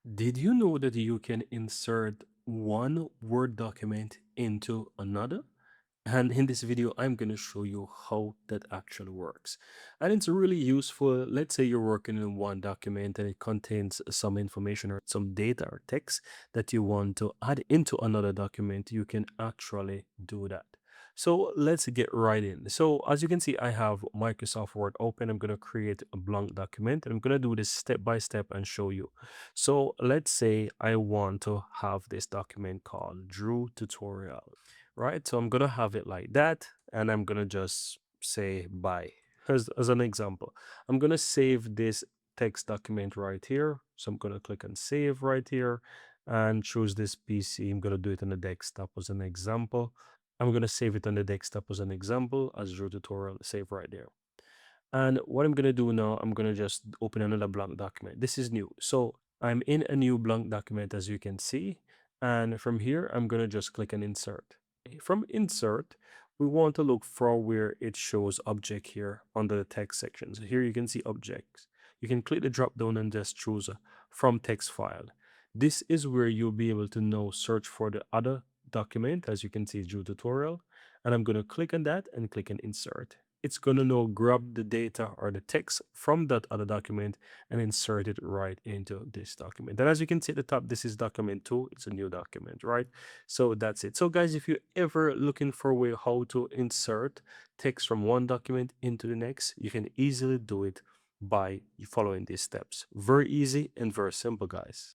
Did you know that you can insert one Word document into another? And in this video, I'm going to show you how that actually works. And it's really useful. Let's say you're working in one document and it contains some information or some data or text that you want to add into another document. You can actually do that. So let's get right in. So as you can see, I have Microsoft Word open. I'm going to create a blank document and I'm going to do this step by step and show you. So let's say I want to have this document called Drew Tutorial, right? So I'm gonna have it like that, and I'm gonna just say bye as an example. I'm gonna save this text document right here. So I'm gonna click on save right here and choose this PC. I'm gonna do it on the desktop as an example. I'm gonna save it on the desktop as an example as Drew tutorial, save right there. And what I'm gonna do now, I'm gonna just open another blank document. This is new. So I'm in a new blank document as you can see. And from here, I'm gonna just click on insert. From insert, we want to look for where it shows object here under the text section. So here you can see objects. You can click the drop down and just choose from text file. This is where you'll be able to now search for the other document, as you can see, Drew tutorial. And I'm gonna click on that and click on insert. It's going to now grab the data or the text from that other document and insert it right into this document. And as you can see at the top, this is document 2. It's a new document, right? So that's it. So guys, if you're ever looking for a way how to insert text from one document into the next, you can easily do it by following these steps. Very easy and very simple, guys.